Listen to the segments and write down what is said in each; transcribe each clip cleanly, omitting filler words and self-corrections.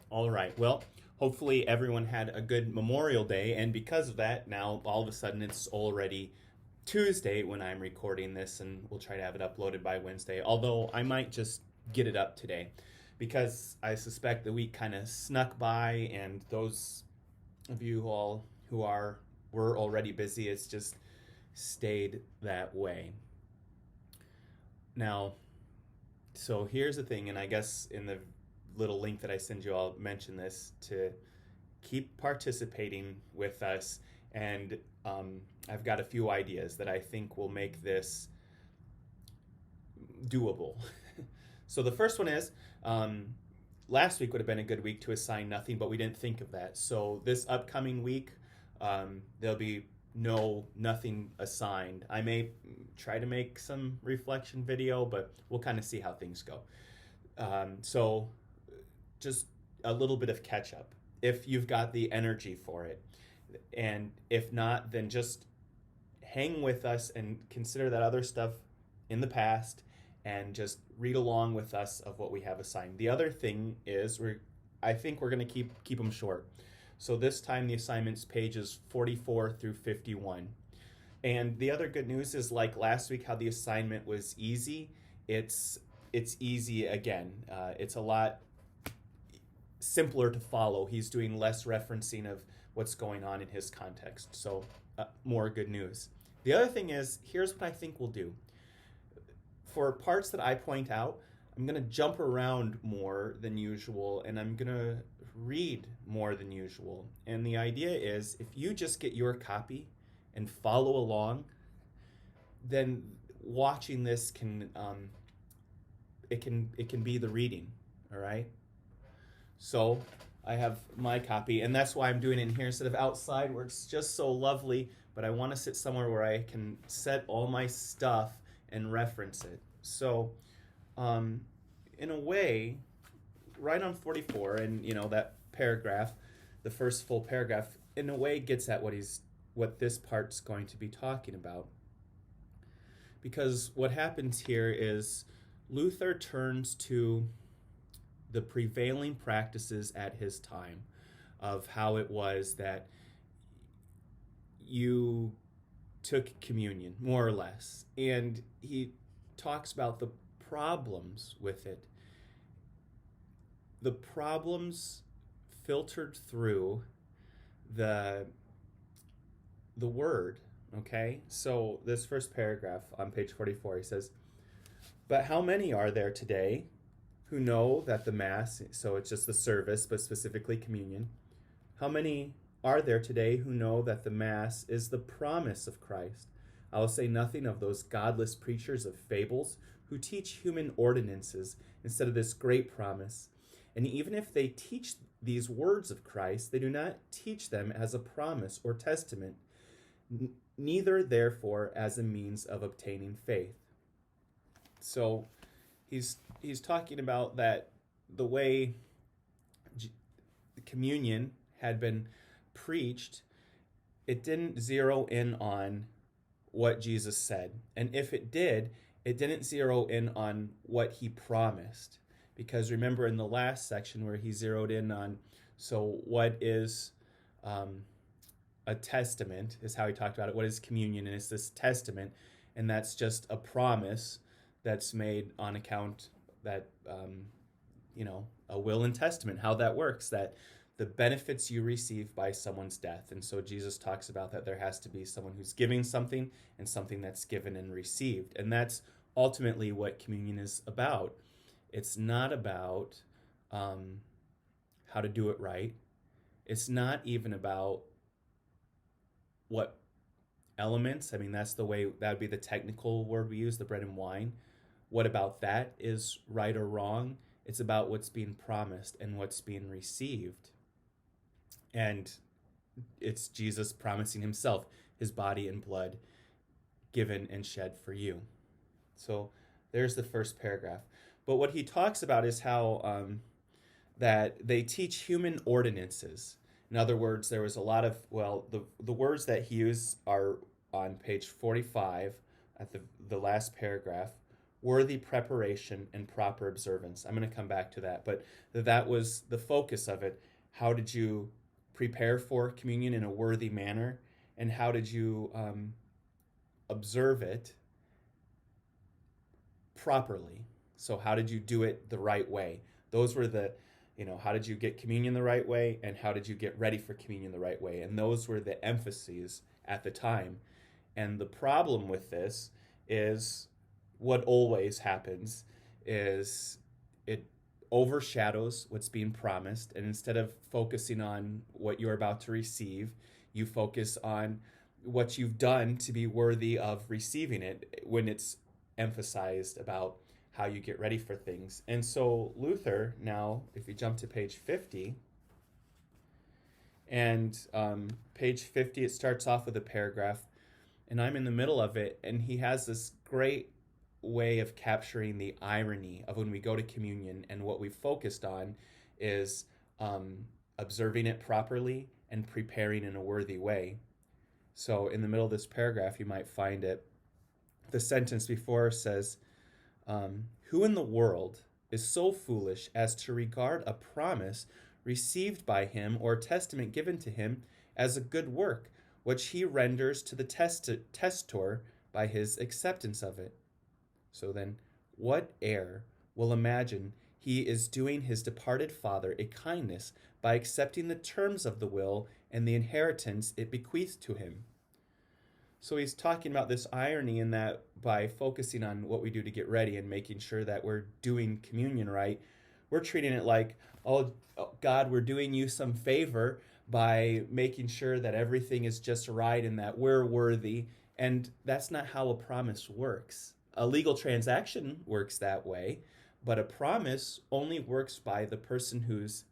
All right. Well, hopefully everyone had a good Memorial Day, and because of that, now all of a sudden it's already Tuesday when I'm recording this, and we'll try to have it uploaded by Wednesday. Although I might just get it up today because I suspect the week kind of snuck by, and those of you who were already busy, it's just stayed that way. Now, so here's the thing, and I guess in the little link that I send you, I'll mention this to keep participating with us. And I've got a few ideas that I think will make this doable. So the first one is last week would have been a good week to assign nothing, but we didn't think of that. So this upcoming week, there'll be nothing assigned. I may try to make some reflection video, but we'll kind of see how things go. So just a little bit of catch up if you've got the energy for it. And if not, then just hang with us and consider that other stuff in the past and just read along with us of what we have assigned. The other thing is I think we're going to keep them short. So this time the assignments pages 44 through 51. And the other good news is, like last week, how the assignment was easy. It's easy again. It's a lot simpler to follow. He's doing less referencing of what's going on in his context. So more good news. The other thing is, here's what I think we'll do. For parts that I point out, I'm going to jump around more than usual, and I'm going to read more than usual. And the idea is, if you just get your copy and follow along, then watching this can it can be the reading. All right. So I have my copy, and that's why I'm doing it in here instead of outside where it's just so lovely. But I want to sit somewhere where I can set all my stuff and reference it. So, in a way, right on 44, and that paragraph, the first full paragraph, in a way gets at what this part's going to be talking about. Because what happens here is Luther turns to the prevailing practices at his time of how it was that you took communion, more or less. And he talks about the problems with it. The problems filtered through the word, okay? So this first paragraph on page 44, he says, "But how many are there today who know that the Mass," so it's just the service, but specifically communion, "how many are there today who know that the Mass is the promise of Christ? I will say nothing of those godless preachers of fables who teach human ordinances instead of this great promise. And even if they teach these words of Christ, they do not teach them as a promise or testament, neither therefore as a means of obtaining faith." So he's talking about that the way communion had been preached, it didn't zero in on what Jesus said. And if it did, it didn't zero in on what he promised. Because remember in the last section where he zeroed in on, so what is a testament, is how he talked about it. What is communion? And it's this testament, and that's just a promise that's made on account that, a will and testament, how that works, that the benefits you receive by someone's death. And so Jesus talks about that there has to be someone who's giving something and something that's given and received. And that's ultimately what communion is about. It's not about how to do it right. It's not even about what elements, that's the way, that would be the technical word we use, the bread and wine. What about that is right or wrong? It's about what's being promised and what's being received. And it's Jesus promising himself, his body and blood given and shed for you. So there's the first paragraph. But what he talks about is how that they teach human ordinances. In other words, there was a lot of, the words that he used are on page 45 at the last paragraph, worthy preparation and proper observance. I'm going to come back to that, but that was the focus of it. How did you prepare for communion in a worthy manner, and how did you observe it properly? So how did you do it the right way? Those were the, how did you get communion the right way, and how did you get ready for communion the right way? And those were the emphases at the time. And the problem with this is what always happens is it overshadows what's being promised, and instead of focusing on what you're about to receive, you focus on what you've done to be worthy of receiving it, when it's emphasized about how you get ready for things. And so Luther, now if you jump to page 50, and page 50, it starts off with a paragraph, and I'm in the middle of it, and he has this great way of capturing the irony of when we go to communion, and what we've focused on is observing it properly and preparing in a worthy way. So in the middle of this paragraph, you might find it, the sentence before says, who in the world is so foolish as to regard a promise received by him or testament given to him as a good work, which he renders to the testor by his acceptance of it? So then, what heir will imagine he is doing his departed father a kindness by accepting the terms of the will and the inheritance it bequeathed to him? So he's talking about this irony in that by focusing on what we do to get ready and making sure that we're doing communion right, we're treating it like, oh, God, we're doing you some favor by making sure that everything is just right and that we're worthy. And that's not how a promise works. A legal transaction works that way, but a promise only works by the person who's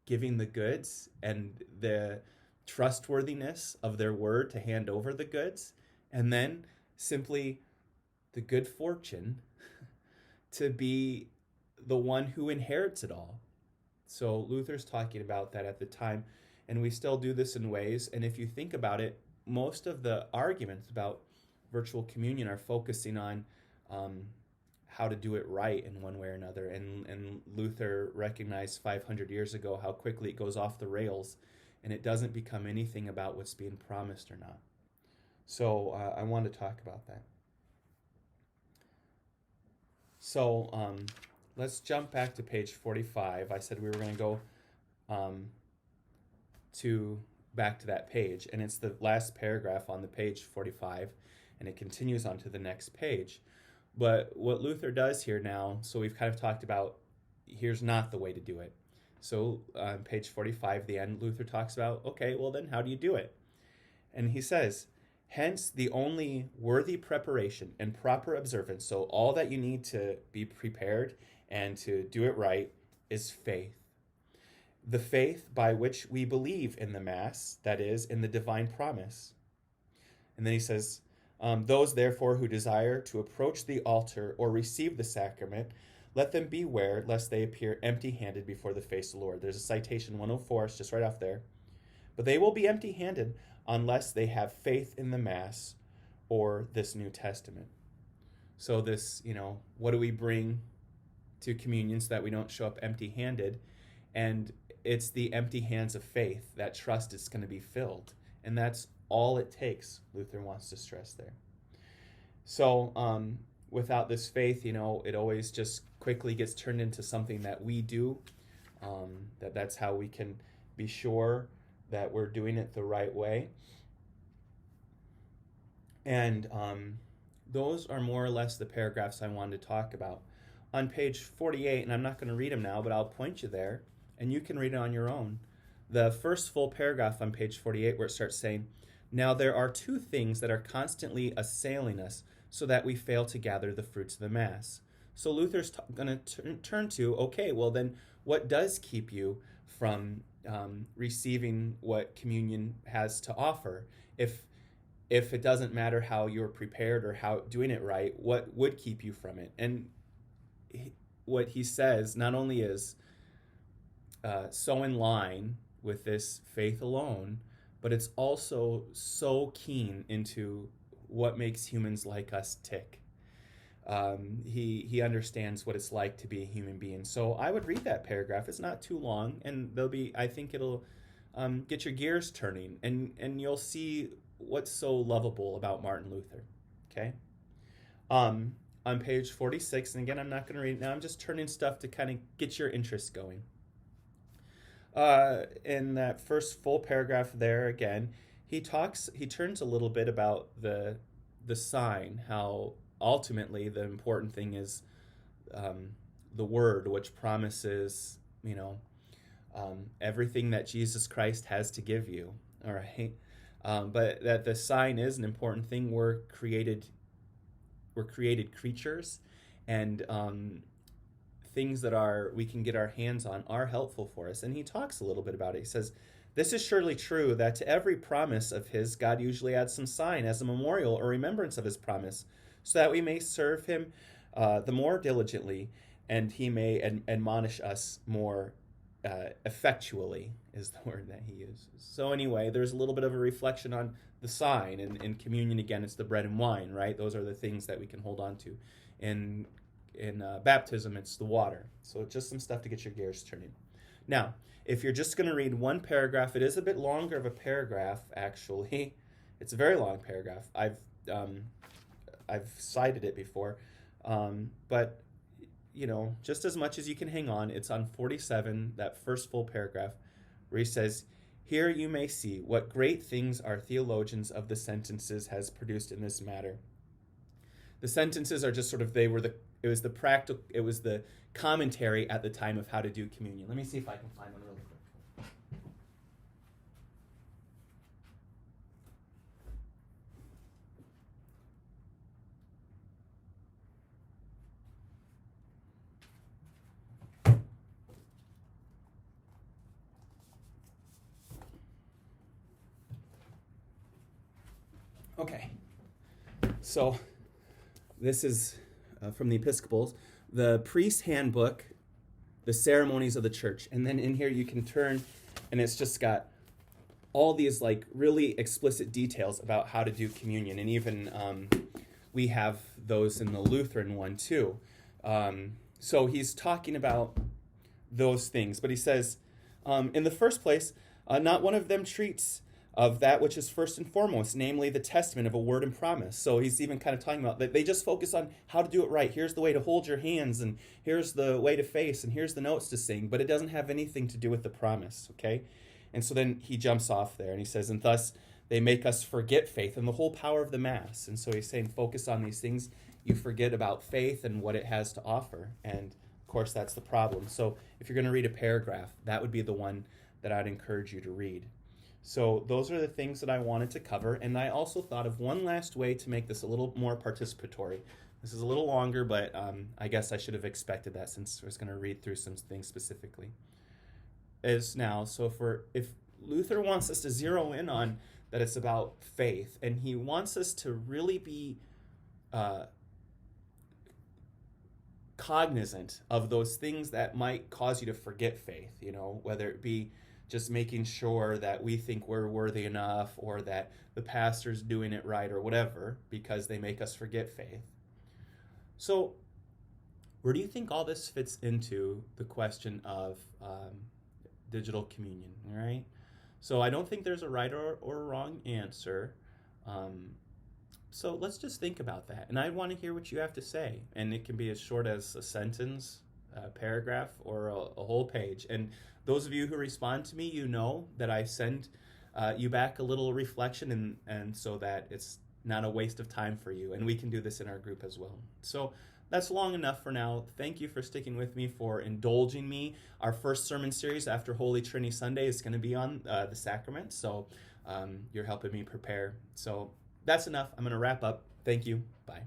giving the goods and the trustworthiness of their word to hand over the goods, and then simply the good fortune to be the one who inherits it all. So Luther's talking about that at the time, and we still do this in ways. And if you think about it, most of the arguments about virtual communion are focusing on how to do it right in one way or another. And Luther recognized 500 years ago how quickly it goes off the rails, and it doesn't become anything about what's being promised or not. So I want to talk about that. So let's jump back to page 45. I said we were going to go back to that page, and it's the last paragraph on the page 45, and it continues on to the next page. But what Luther does here now, so we've kind of talked about, here's not the way to do it. So on page 45, the end, Luther talks about, okay, well then how do you do it? And he says, hence the only worthy preparation and proper observance, so all that you need to be prepared and to do it right, is faith. The faith by which we believe in the Mass, that is, in the divine promise. And then he says, those therefore who desire to approach the altar or receive the sacrament, let them beware lest they appear empty-handed before the face of the Lord. There's a citation 104, it's just right off there. But they will be empty-handed unless they have faith in the Mass or this New Testament. So this, what do we bring to communion so that we don't show up empty-handed? And it's the empty hands of faith, that trust is going to be filled. And that's all it takes, Luther wants to stress there. So without this faith, it always just quickly gets turned into something that we do, that's how we can be sure that we're doing it the right way. And those are more or less the paragraphs I wanted to talk about. On page 48, and I'm not going to read them now, but I'll point you there, and you can read it on your own. The first full paragraph on page 48, where it starts saying, now there are two things that are constantly assailing us so that we fail to gather the fruits of the Mass. So Luther's going to turn to, okay, well then what does keep you from receiving what communion has to offer? If it doesn't matter how you're prepared or how doing it right, what would keep you from it? And what he says not only is so in line with this faith alone, but it's also so keen into what makes humans like us tick. He understands what it's like to be a human being. So I would read that paragraph. It's not too long, and I think it'll get your gears turning, and you'll see what's so lovable about Martin Luther. Okay. On page 46, and again, I'm not going to read it now. I'm just turning stuff to kind of get your interest going. In that first full paragraph there, again, he turns a little bit about the sign, how ultimately the important thing is the word, which promises, everything that Jesus Christ has to give you. All right. But that the sign is an important thing. We're created creatures, and things that we can get our hands on are helpful for us. And he talks a little bit about it. He says, "This is surely true that to every promise of his, God usually adds some sign as a memorial or remembrance of his promise, so that we may serve him the more diligently, and he may admonish us more effectually," is the word that he uses. So anyway, there's a little bit of a reflection on the sign. And in communion, again, it's the bread and wine, right? Those are the things that we can hold on to. In baptism, it's the water. So it's just some stuff to get your gears turning. Now, if you're just going to read one paragraph, it is a bit longer of a paragraph, actually. It's a very long paragraph. I've cited it before. But, just as much as you can hang on, it's on 47, that first full paragraph, where he says, "Here you may see what great things our theologians of the sentences has produced in this matter." The sentences are just sort of, it was the commentary at the time of how to do communion. Let me see if I can find one really quick. Okay, so this is from the Episcopals, the Priest's Handbook, the Ceremonies of the Church. And then in here you can turn, and it's just got all these really explicit details about how to do communion. And even we have those in the Lutheran one too. So he's talking about those things. But he says, in the first place, not one of them treats of that which is first and foremost, namely the testament of a word and promise. So he's even kind of talking about that they just focus on how to do it right. Here's the way to hold your hands, and here's the way to face, and here's the notes to sing, but it doesn't have anything to do with the promise, okay? And so then he jumps off there, and he says, "And thus they make us forget faith and the whole power of the Mass." And so he's saying, focus on these things. You forget about faith and what it has to offer. And of course, that's the problem. So if you're going to read a paragraph, that would be the one that I'd encourage you to read. So those are the things that I wanted to cover. And I also thought of one last way to make this a little more participatory. This is a little longer, but I guess I should have expected that, since I was going to read through some things specifically. If Luther wants us to zero in on that it's about faith, and he wants us to really be cognizant of those things that might cause you to forget faith, whether it be just making sure that we think we're worthy enough, or that the pastor's doing it right, or whatever, because they make us forget faith. So where do you think all this fits into the question of digital communion, all right? So I don't think there's a right or wrong answer. So let's just think about that. And I want to hear what you have to say. And it can be as short as a sentence, a paragraph, or a whole page. And those of you who respond to me, that I send you back a little reflection, and so that it's not a waste of time for you. And we can do this in our group as well. So that's long enough for now. Thank you for sticking with me, for indulging me. Our first sermon series after Holy Trinity Sunday is going to be on the sacrament. So you're helping me prepare. So that's enough. I'm going to wrap up. Thank you. Bye.